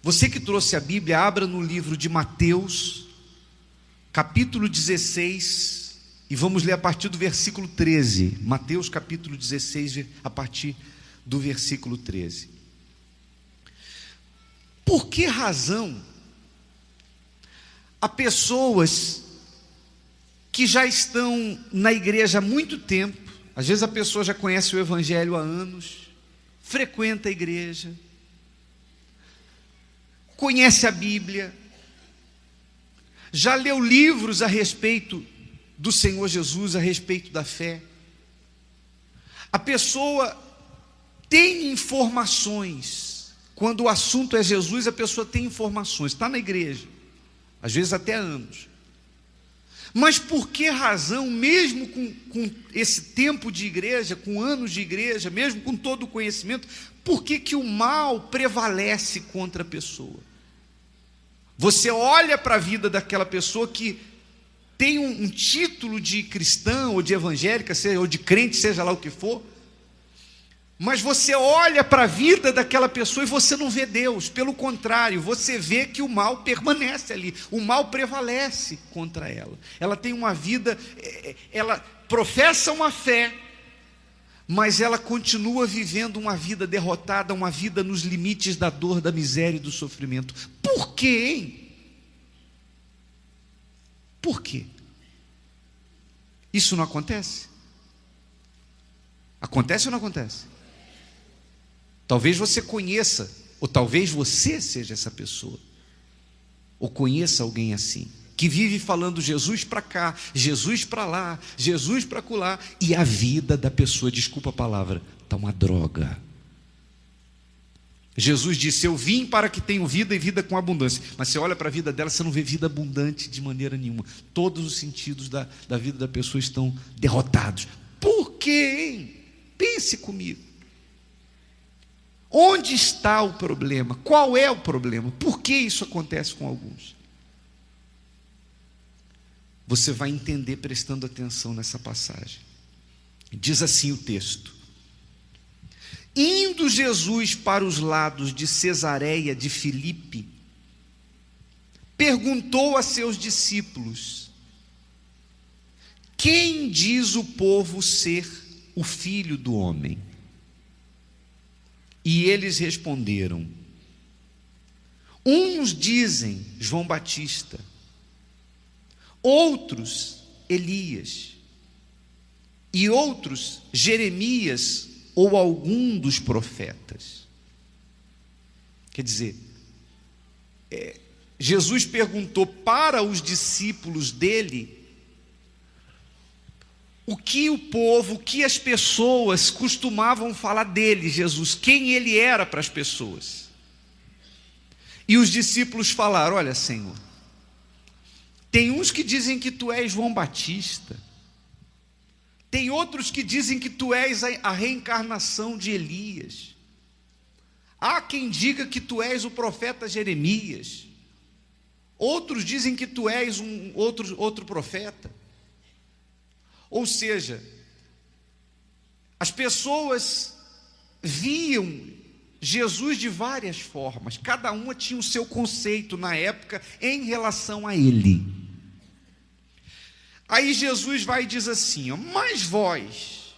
Você que trouxe a Bíblia, abra no livro de Mateus, capítulo 16, e vamos ler a partir do versículo 13. Mateus capítulo 16, a partir do versículo 13. Por que razão há pessoas que já estão na igreja há muito tempo, às vezes a pessoa já conhece o Evangelho há anos, frequenta a igreja, conhece a Bíblia, já leu livros a respeito do Senhor Jesus, a respeito da fé. A pessoa tem informações, quando o assunto é Jesus, a pessoa tem informações, está na igreja, às vezes até há anos. Mas por que razão, mesmo com esse tempo de igreja, com anos de igreja, mesmo com todo o conhecimento, por que o mal prevalece contra a pessoa? Você olha para a vida daquela pessoa que tem um título de cristã, ou de evangélica, ou de crente, seja lá o que for, mas você olha para a vida daquela pessoa e você não vê Deus. Pelo contrário, você vê que o mal permanece ali, o mal prevalece contra ela. Ela tem uma vida, ela professa uma fé, mas ela continua vivendo uma vida derrotada, uma vida nos limites da dor, da miséria e do sofrimento. Por quê, hein? Por quê? Isso não acontece? Acontece ou não acontece? Talvez você conheça, ou talvez você seja essa pessoa, ou conheça alguém assim, que vive falando Jesus para cá, Jesus para lá, Jesus para acolá, e a vida da pessoa, desculpa a palavra, está uma droga. Jesus disse: eu vim para que tenham vida e vida com abundância. Mas você olha para a vida dela, você não vê vida abundante de maneira nenhuma. Todos os sentidos da vida da pessoa estão derrotados. Por quê, hein? Pense comigo. Onde está o problema? Qual é o problema? Por que isso acontece com alguns? Você vai entender prestando atenção nessa passagem. Diz assim o texto: indo Jesus para os lados de Cesareia de Filipe, perguntou a seus discípulos: quem diz o povo ser o Filho do Homem? E eles responderam: uns dizem João Batista, outros Elias, e outros Jeremias ou algum dos profetas. Quer dizer, Jesus perguntou para os discípulos dele o que o povo, o que as pessoas costumavam falar dele, Jesus, quem ele era para as pessoas. E os discípulos falaram: olha, Senhor, tem uns que dizem que tu és João Batista, tem outros que dizem que tu és a reencarnação de Elias, há quem diga que tu és o profeta Jeremias, outros dizem que tu és outro profeta. Ou seja, as pessoas viam Jesus de várias formas, cada uma tinha o seu conceito na época em relação a ele. Aí Jesus vai e diz assim: mas vós,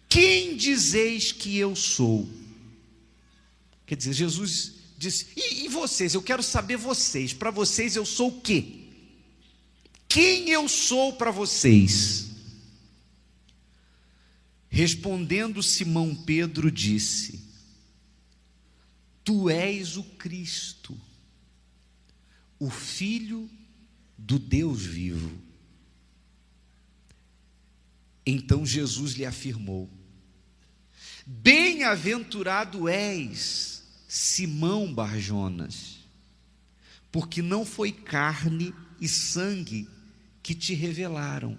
quem dizeis que eu sou? Quer dizer, Jesus disse: e vocês? Eu quero saber vocês. Para vocês eu sou o quê? Quem eu sou para vocês? Respondendo Simão Pedro disse: tu és o Cristo, o Filho do Deus vivo. Então Jesus lhe afirmou: bem-aventurado és, Simão Barjonas, porque não foi carne e sangue que te revelaram,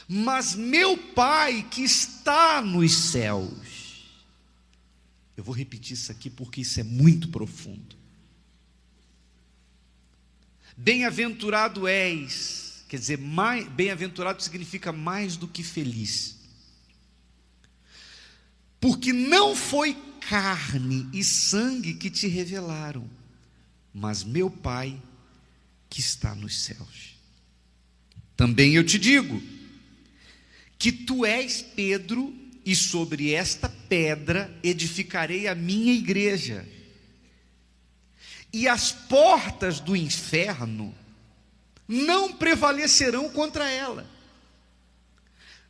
mas meu Pai que está nos céus. Eu vou repetir isso aqui porque isso é muito profundo. Bem-aventurado és, quer dizer, bem-aventurado significa mais do que feliz, porque não foi carne e sangue que te revelaram, mas meu Pai que está nos céus. Também eu te digo que tu és Pedro, e sobre esta pedra edificarei a minha igreja, e as portas do inferno não prevalecerão contra ela.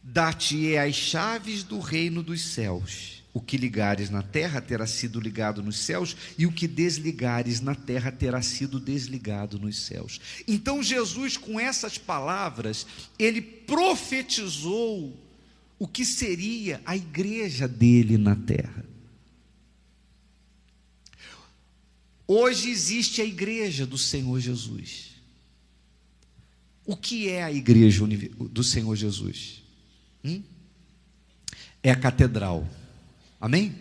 Dar-te-ei as chaves do reino dos céus. O que ligares na terra terá sido ligado nos céus, e o que desligares na terra terá sido desligado nos céus. Então Jesus, com essas palavras, ele profetizou o que seria a igreja dele na terra. Hoje existe a igreja do Senhor Jesus. O que é a igreja do Senhor Jesus? É a catedral. Amém?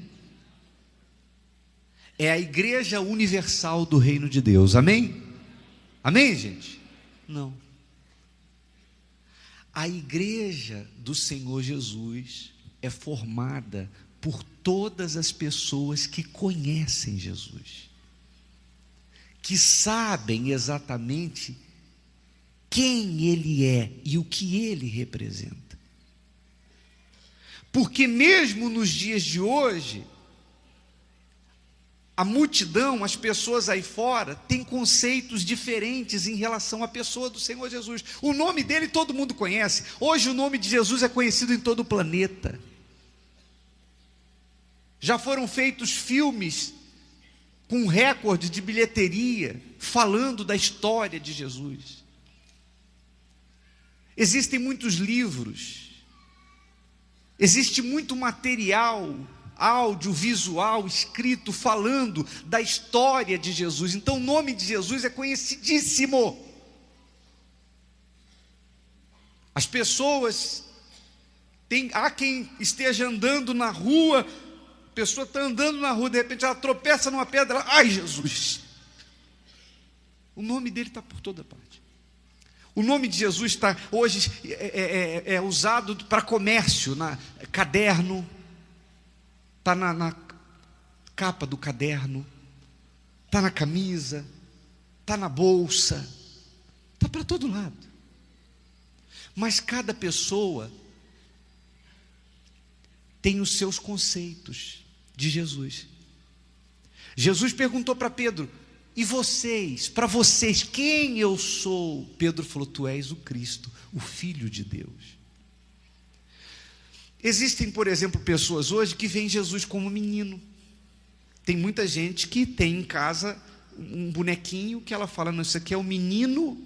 É a igreja universal do reino de Deus. Amém? Amém, gente? Não. A igreja do Senhor Jesus é formada por todas as pessoas que conhecem Jesus, que sabem exatamente quem Ele é e o que Ele representa. Porque mesmo nos dias de hoje, a multidão, as pessoas aí fora, têm conceitos diferentes em relação à pessoa do Senhor Jesus. O nome dele todo mundo conhece. Hoje o nome de Jesus é conhecido em todo o planeta. Já foram feitos filmes com recorde de bilheteria, falando da história de Jesus. Existem muitos livros, existe muito material, áudio, visual, escrito, falando da história de Jesus. Então o nome de Jesus é conhecidíssimo. As pessoas, há quem esteja andando na rua, a pessoa está andando na rua, de repente ela tropeça numa pedra, ai Jesus! O nome dele está por toda parte. O nome de Jesus está hoje é usado para comércio, caderno, está na capa do caderno, está na camisa, está na bolsa, está para todo lado. Mas cada pessoa tem os seus conceitos de Jesus. Jesus perguntou para Pedro: e vocês, para vocês, quem eu sou? Pedro falou: tu és o Cristo, o Filho de Deus. Existem, por exemplo, pessoas hoje que veem Jesus como menino. Tem muita gente que tem em casa um bonequinho que ela fala: não, isso aqui é o menino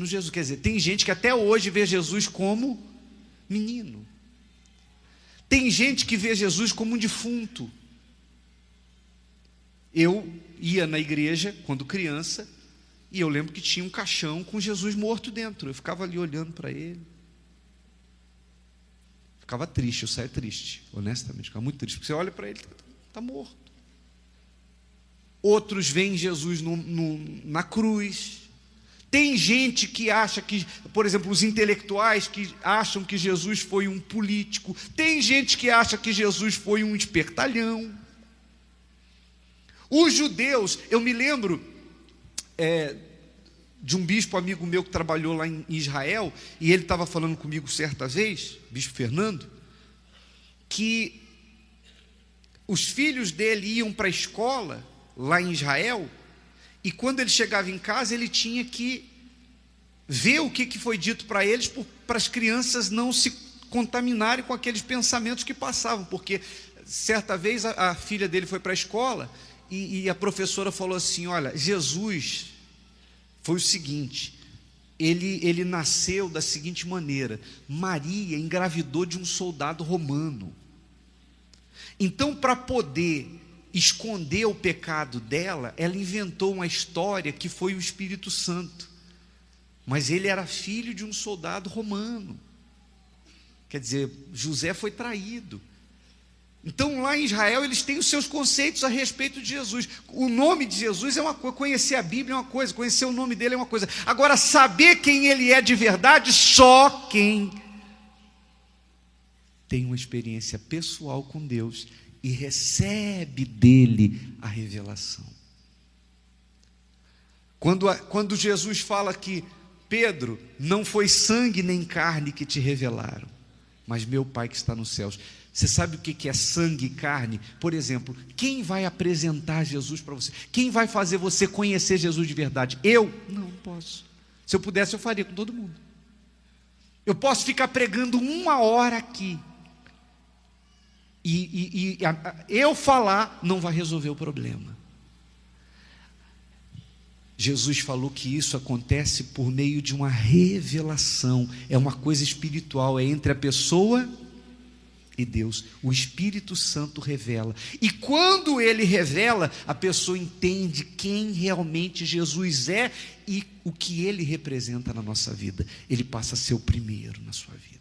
Jesus. Quer dizer, tem gente que até hoje vê Jesus como menino. Tem gente que vê Jesus como um defunto. Eu ia na igreja quando criança, e eu lembro que tinha um caixão com Jesus morto dentro. Eu ficava ali olhando para ele. Ficava triste, eu saía triste, honestamente, ficava muito triste, porque você olha para ele, está morto. Outros veem Jesus na cruz. Tem gente que acha que, por exemplo, os intelectuais que acham que Jesus foi um político. Tem gente que acha que Jesus foi um espertalhão. Os judeus, eu me lembro de um bispo amigo meu que trabalhou lá em Israel, e ele estava falando comigo certa vez, bispo Fernando, que os filhos dele iam para a escola lá em Israel, e quando ele chegava em casa, ele tinha que ver o que foi dito para eles, para as crianças não se contaminarem com aqueles pensamentos que passavam, porque certa vez a filha dele foi para a escola, e a professora falou assim: olha, Jesus foi o seguinte, ele nasceu da seguinte maneira: Maria engravidou de um soldado romano. Então, para poder esconder o pecado dela, ela inventou uma história que foi o Espírito Santo, mas ele era filho de um soldado romano. Quer dizer, José foi traído. Então lá em Israel eles têm os seus conceitos a respeito de Jesus. O nome de Jesus é uma coisa, conhecer a Bíblia é uma coisa, conhecer o nome dele é uma coisa. Agora, saber quem ele é de verdade, só quem tem uma experiência pessoal com Deus e recebe dele a revelação. Quando Jesus fala que Pedro, não foi sangue nem carne que te revelaram, mas meu Pai que está nos céus. Você sabe o que é sangue e carne? Por exemplo, quem vai apresentar Jesus para você? Quem vai fazer você conhecer Jesus de verdade? Eu? Não posso. Se eu pudesse, eu faria com todo mundo. Eu posso ficar pregando 1 hora aqui, e eu falar não vai resolver o problema. Jesus falou que isso acontece por meio de uma revelação, é uma coisa espiritual, é entre a pessoa e Deus. O Espírito Santo revela, e quando ele revela, a pessoa entende quem realmente Jesus é e o que ele representa na nossa vida. Ele passa a ser o primeiro na sua vida.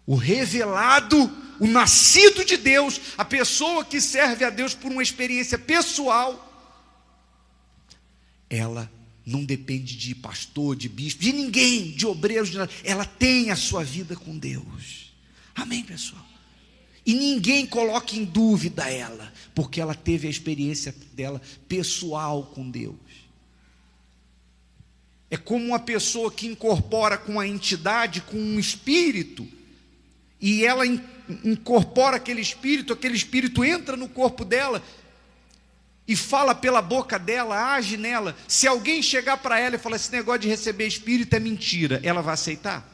O revelado, o nascido de Deus, a pessoa que serve a Deus por uma experiência pessoal, ela não depende de pastor, de bispo, de ninguém, de obreiros, de nada. Ela tem a sua vida com Deus. Amém, pessoal? E ninguém coloca em dúvida ela, porque ela teve a experiência dela pessoal com Deus. É como uma pessoa que incorpora com a entidade, com um espírito, e ela incorpora aquele espírito entra no corpo dela, e fala pela boca dela, age nela. Se alguém chegar para ela e falar, esse negócio de receber espírito é mentira, ela vai aceitar?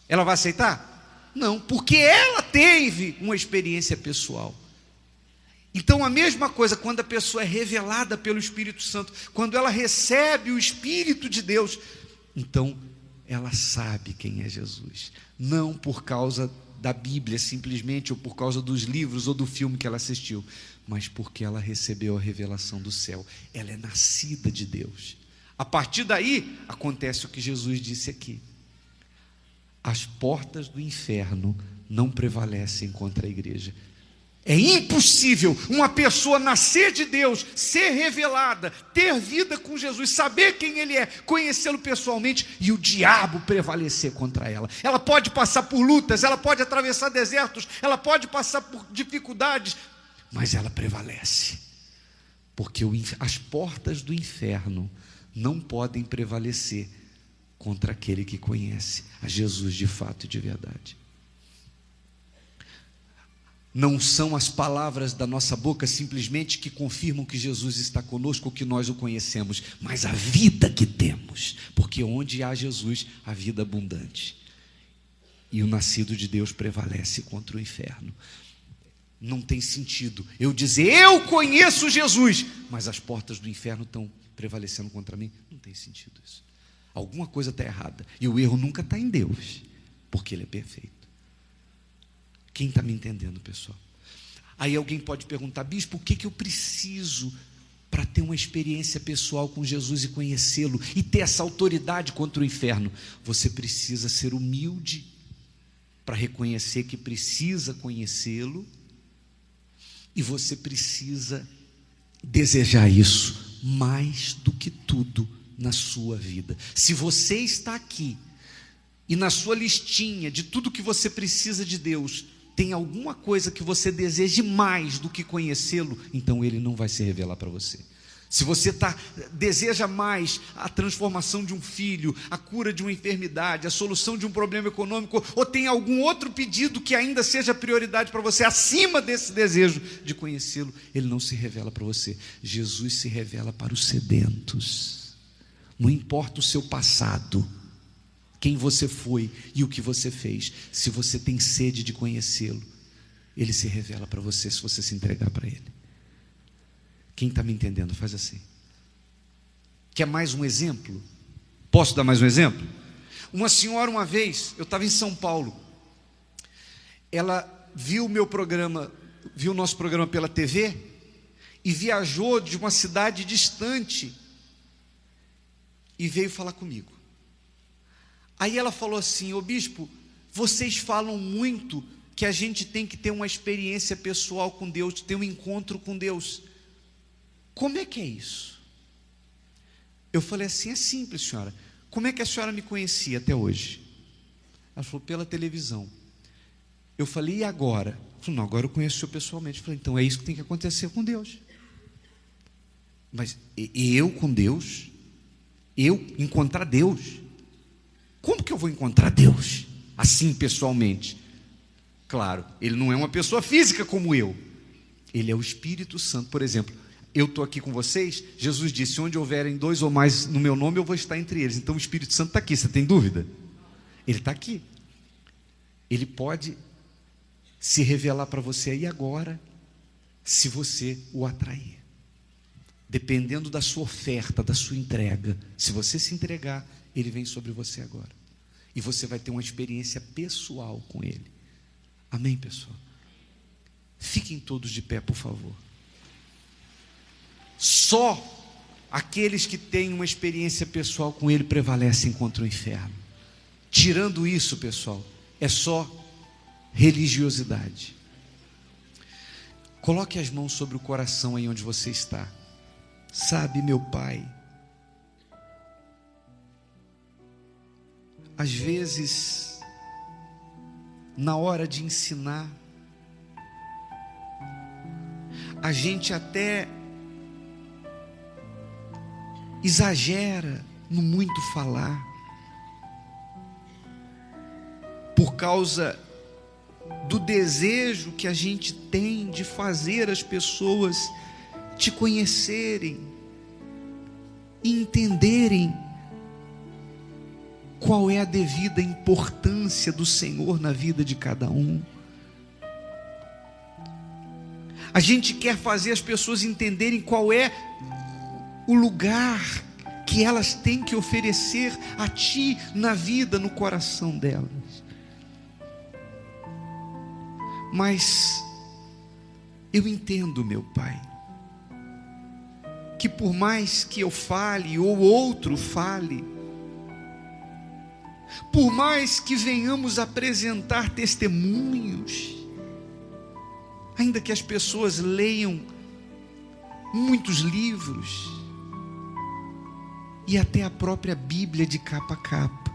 Ela vai aceitar? Não, porque ela teve uma experiência pessoal. Então a mesma coisa quando a pessoa é revelada pelo Espírito Santo, quando ela recebe o Espírito de Deus, então ela sabe quem é Jesus, não por causa da Bíblia simplesmente, ou por causa dos livros ou do filme que ela assistiu, mas porque ela recebeu a revelação do céu. Ela é nascida de Deus. A partir daí acontece o que Jesus disse aqui: as portas do inferno não prevalecem contra a igreja. É impossível uma pessoa nascer de Deus, ser revelada, ter vida com Jesus, saber quem Ele é, conhecê-lo pessoalmente, e o diabo prevalecer contra ela. Ela pode passar por lutas, ela pode atravessar desertos, ela pode passar por dificuldades, mas ela prevalece, porque as portas do inferno não podem prevalecer contra aquele que conhece a Jesus de fato e de verdade. Não são as palavras da nossa boca simplesmente que confirmam que Jesus está conosco ou que nós o conhecemos, mas a vida que temos, porque onde há Jesus, há vida abundante, e o nascido de Deus prevalece contra o inferno. Não tem sentido eu dizer, eu conheço Jesus, mas as portas do inferno estão prevalecendo contra mim. Não tem sentido isso. Alguma coisa está errada, e o erro nunca está em Deus, porque Ele é perfeito. Quem está me entendendo, pessoal? Aí alguém pode perguntar, bispo, o que eu preciso para ter uma experiência pessoal com Jesus e conhecê-lo e ter essa autoridade contra o inferno? Você precisa ser humilde para reconhecer que precisa conhecê-lo, e você precisa desejar isso mais do que tudo na sua vida. Se você está aqui e na sua listinha de tudo que você precisa de Deus tem alguma coisa que você deseje mais do que conhecê-lo, então Ele não vai se revelar para você. Se você deseja mais a transformação de um filho, a cura de uma enfermidade, a solução de um problema econômico, ou tem algum outro pedido que ainda seja prioridade para você, acima desse desejo de conhecê-lo, Ele não se revela para você. Jesus se revela para os sedentos. Não importa o seu passado, quem você foi e o que você fez, se você tem sede de conhecê-lo, Ele se revela para você se você se entregar para Ele. Quem está me entendendo, faz assim. Quer mais um exemplo? Posso dar mais um exemplo? Uma senhora, uma vez, eu estava em São Paulo, ela viu o nosso programa pela TV, e viajou de uma cidade distante, e veio falar comigo. Aí ela falou assim, ô bispo, vocês falam muito que a gente tem que ter uma experiência pessoal com Deus, ter um encontro com Deus. Como é que é isso? Eu falei assim, é simples, senhora. Como é que a senhora me conhecia até hoje? Ela falou, pela televisão. Eu falei, e agora? Falei, não, agora eu conheço o senhor pessoalmente. Falei, então é isso que tem que acontecer com Deus. Mas eu com Deus? Eu encontrar Deus? Como que eu vou encontrar Deus? Assim, pessoalmente. Claro, Ele não é uma pessoa física como eu. Ele é o Espírito Santo. Por exemplo, eu estou aqui com vocês, Jesus disse, onde houverem 2 ou mais no meu nome, eu vou estar entre eles. Então o Espírito Santo está aqui, você tem dúvida? Ele está aqui. Ele pode se revelar para você aí agora, se você o atrair. Dependendo da sua oferta, da sua entrega. Se você se entregar, Ele vem sobre você agora. E você vai ter uma experiência pessoal com Ele. Amém, pessoal? Fiquem todos de pé, por favor. Só aqueles que têm uma experiência pessoal com Ele prevalecem contra o inferno. Tirando isso, pessoal, é só religiosidade. Coloque as mãos sobre o coração aí onde você está. Sabe, meu Pai, às vezes, na hora de ensinar, a gente até exagera no muito falar, por causa do desejo que a gente tem de fazer as pessoas te conhecerem e entenderem qual é a devida importância do Senhor na vida de cada um. A gente quer fazer as pessoas entenderem qual é o lugar que elas têm que oferecer a Ti na vida, no coração delas. Mas eu entendo, meu Pai, que por mais que eu fale ou outro fale, por mais que venhamos apresentar testemunhos, ainda que as pessoas leiam muitos livros e até a própria Bíblia de capa a capa,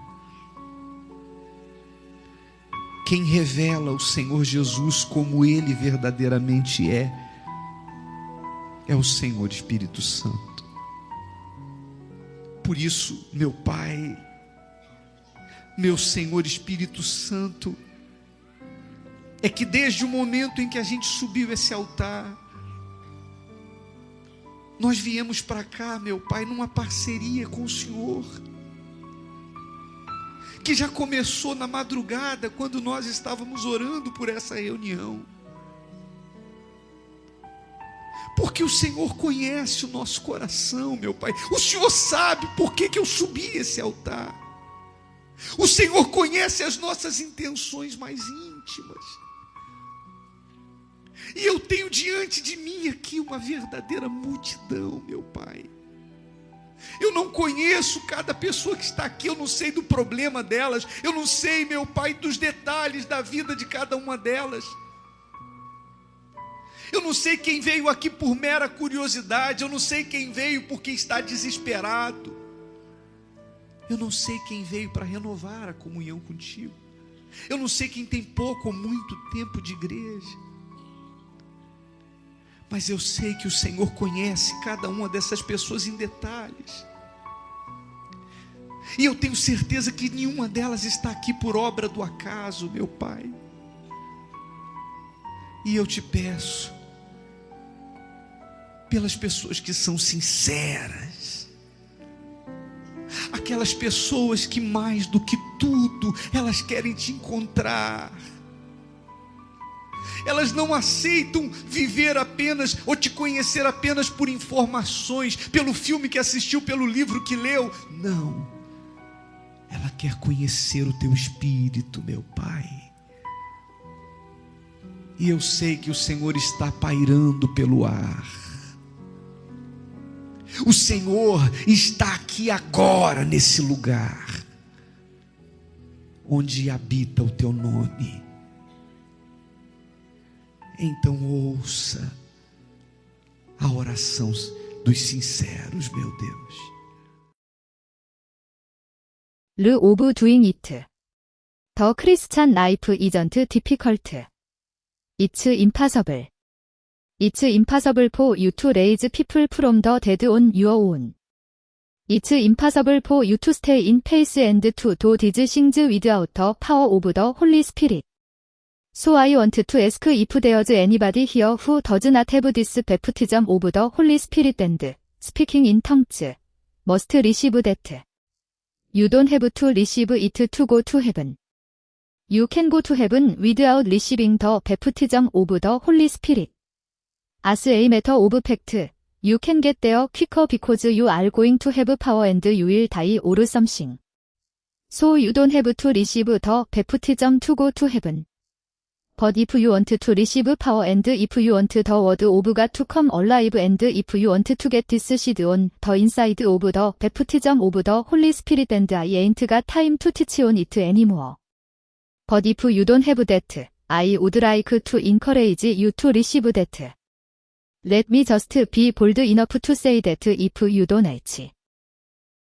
quem revela o Senhor Jesus como Ele verdadeiramente é o Senhor Espírito Santo. Por isso, meu Pai, meu Senhor Espírito Santo, é que desde o momento em que a gente subiu esse altar, nós viemos para cá, meu Pai, numa parceria com o Senhor, que já começou na madrugada, quando nós estávamos orando por essa reunião, porque o Senhor conhece o nosso coração, meu Pai. O Senhor sabe por que eu subi esse altar. O Senhor conhece as nossas intenções mais íntimas. E eu tenho diante de mim aqui uma verdadeira multidão, meu Pai. Eu não conheço cada pessoa que está aqui, eu não sei do problema delas, eu não sei, meu Pai, dos detalhes da vida de cada uma delas. Eu não sei quem veio aqui por mera curiosidade, eu não sei quem veio porque está desesperado. Eu não sei quem veio para renovar a comunhão contigo. Eu não sei quem tem pouco ou muito tempo de igreja. Mas eu sei que o Senhor conhece cada uma dessas pessoas em detalhes. E eu tenho certeza que nenhuma delas está aqui por obra do acaso, meu Pai. E eu te peço, pelas pessoas que são sinceras, aquelas pessoas que mais do que tudo, elas querem te encontrar. Elas não aceitam viver apenas ou te conhecer apenas por informações, pelo filme que assistiu, pelo livro que leu. Não, ela quer conhecer o teu espírito, meu Pai. E eu sei que o Senhor está pairando pelo ar. O Senhor está aqui agora nesse lugar onde habita o teu nome. Então ouça a oração dos sinceros, meu Deus. 르 오브 두잉 이트. 더 크리스찬 라이프 이전트 디피컬트. It's impossible. It's impossible for you to raise people from the dead on your own. It's impossible for you to stay in peace and to do these things without the power of the Holy Spirit. So I want to ask if there's anybody here who does not have this baptism of the Holy Spirit and speaking in tongues must receive that. You don't have to receive it to go to heaven. You can go to heaven without receiving the baptism of the Holy Spirit. As a matter of fact, you can get there quicker because you are going to have power and you will die or something. So you don't have to receive the baptism to go to heaven. But if you want to receive power and if you want the word of God to come alive and if you want to get this seed on the inside of the baptism of the Holy Spirit and I ain't got time to teach on it anymore. But if you don't have that, I would like to encourage you to receive that. Let me just be bold enough to say that if you don't